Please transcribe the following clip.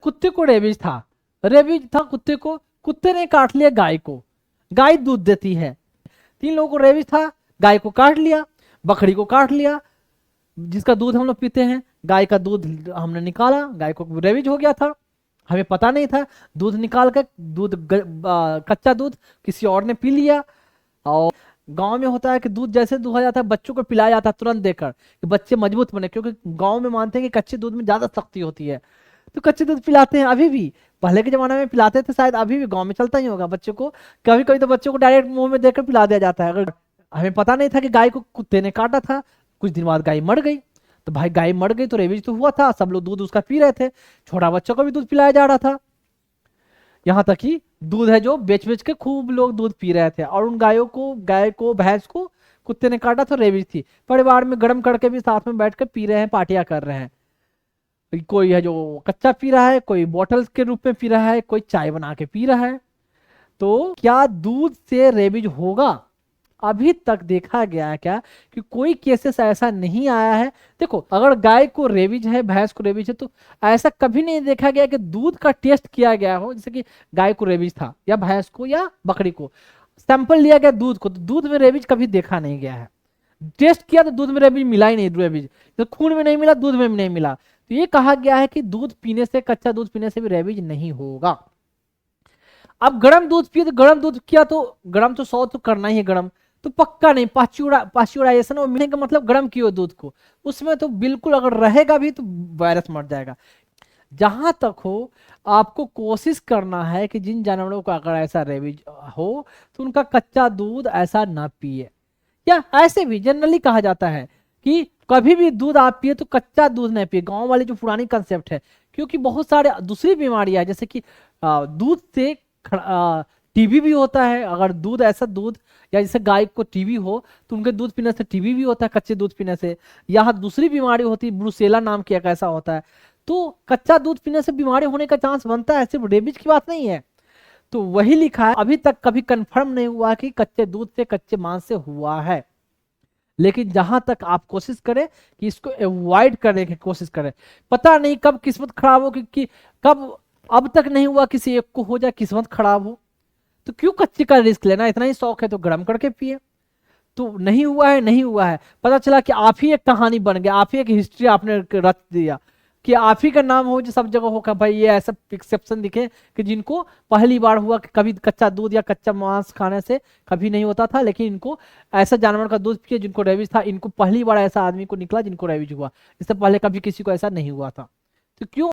कुत्ते को रेबीज था, रेबीज था कुत्ते को, कुत्ते ने काट लिया गाय को, गाय दूध देती है। 3 लोगों को रेबीज था, गाय को काट लिया, बकरी को काट लिया, जिसका दूध हम लोग पीते हैं, गाय का दूध हमने निकाला, गाय को रेबीज हो गया था, हमें पता नहीं था, दूध निकाल कर कच्चा दूध किसी और ने पी लिया। और गांव में होता है कि दूध जैसे दुहा जाता है बच्चों को पिलाया जाता है तुरंत देकर कि बच्चे मजबूत बने, क्योंकि गांव में मानते हैं कि कच्चे दूध में ज्यादा शक्ति होती है, तो कच्चे दूध पिलाते हैं अभी भी। पहले के जमाने में पिलाते थे, शायद अभी भी गांव में चलता ही होगा बच्चों को। कभी कभी तो बच्चों को डायरेक्ट मुंह में देकर पिला दिया जाता है। अगर हमें पता नहीं था कि गाय को कुत्ते ने काटा था, कुछ दिन बाद गाय मर गई, तो भाई गाय मर गई तो रेबीज तो हुआ था, सब लोग दूध उसका पी रहे थे, छोटा बच्चों को भी दूध पिलाया जा रहा था। यहाँ तक कि दूध है जो बेच बेच के खूब लोग दूध पी रहे थे, और उन गाय को भैंस को कुत्ते ने काटा तो रेबीज थी। परिवार में गर्म करके भी साथ में बैठ कर पी रहे हैं, पार्टियां कर रहे हैं। कोई है जो कच्चा पी रहा है, कोई बॉटल के रूप में पी रहा है, कोई चाय बना के पी रहा है। तो क्या दूध से रेबीज होगा? अभी तक देखा गया है क्या कि कोई केसेस ऐसा नहीं आया है। देखो, अगर गाय को रेबीज है, भैंस को रेबीज है, तो ऐसा कभी नहीं देखा गया कि दूध का टेस्ट किया गया हो, जैसे कि गाय को रेबीज था या भैंस को या बकरी को, सैंपल लिया गया दूध को, तो दूध में रेबीज कभी देखा नहीं गया है। टेस्ट किया तो दूध में रेबीज मिला ही नहीं, रेबीज तो खून में नहीं मिला, दूध में भी नहीं मिला। तो ये कहा गया है कि दूध पीने से, कच्चा दूध पीने से भी रेबीज नहीं होगा। अब गर्म दूध पिए तो गर्म दूध किया तो गर्म तो 100 तो करना ही है गर्म, तो पक्का नहीं, पास्चुराइजेशन वो मिलने का मतलब गर्म किए दूध को, उसमें तो बिल्कुल अगर रहेगा भी तो वायरस मर जाएगा। जहां तक हो, आपको कोशिश करना है कि जिन जानवरों को अगर ऐसा रेबीज हो तो उनका कच्चा दूध ऐसा ना पिए। या ऐसे भी जनरली कहा जाता है कि कभी भी दूध आप पिए तो कच्चा दूध नहीं पिए, गांव वाली जो पुरानी कंसेप्ट है। क्योंकि बहुत सारे दूसरी बीमारियां जैसे कि दूध से टीबी भी होता है। अगर दूध ऐसा दूध, या जैसे गाय को टीबी हो तो उनके दूध पीने से टीबी भी होता है, कच्चे दूध पीने से। यहाँ दूसरी बीमारी होती है, ब्रुसेला नाम की एक ऐसा होता है। तो कच्चा दूध पीने से बीमारी होने का चांस बनता है, सिर्फ रेबीज की बात नहीं है। तो वही लिखा है, अभी तक कभी कंफर्म नहीं हुआ कि कच्चे दूध से, कच्चे मांस से हुआ है। लेकिन जहां तक आप कोशिश करें कि इसको अवॉइड करने की कोशिश करें। पता नहीं कब किस्मत खराब हो कि कब, अब तक नहीं हुआ किसी एक को हो जाए, किस्मत खराब हो, तो क्यों कच्चे का रिस्क लेना? इतना ही शौक है तो गर्म करके पिए। तो नहीं हुआ है, नहीं हुआ है, पता चला कि आप ही एक कहानी बन गया, आप ही एक हिस्ट्री आपने रच दिया कि आप ही का नाम हो जो सब जगह होगा। भाई ये ऐसा एक्सेप्शन दिखे कि जिनको पहली बार हुआ कि कभी कच्चा दूध या कच्चा मांस खाने से कभी नहीं होता था, लेकिन इनको ऐसा जानवर का दूध पिए जिनको रेबीज था, इनको पहली बार ऐसा आदमी को निकला जिनको रेबीज हुआ, इससे पहले कभी किसी को ऐसा नहीं हुआ था। तो क्यों